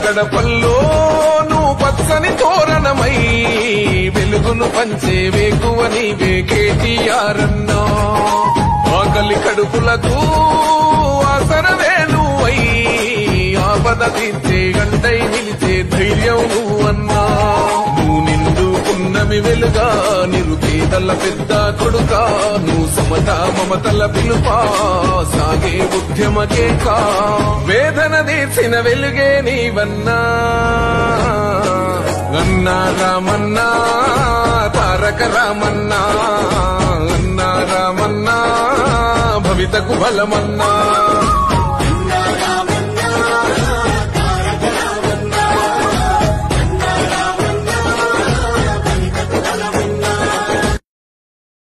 గడపల్లో నువ్వు పచ్చని తోరణమై వెలుగును పంచే వేకువ నీవే కేటీఆర్ అన్నా ఆకలి కడుపులకు ఆసరవే నువ్వై ఆపద తీర్చే గంటై నిలిచే ధైర్యం నువ్వన్నా నువ్వు నిండుకున్నవి వెలుగా నిరుపేదల పెద్ద కొడుకా నువ్వు సమత మమతల పిలుపా సాగే ఉద్యమ కేకా వేదన తీర్చిన వెలుగే నీవన్నా అన్నా రామన్నా తారక రామన్నా అన్నా రామన్నా భవితకు బలమన్నా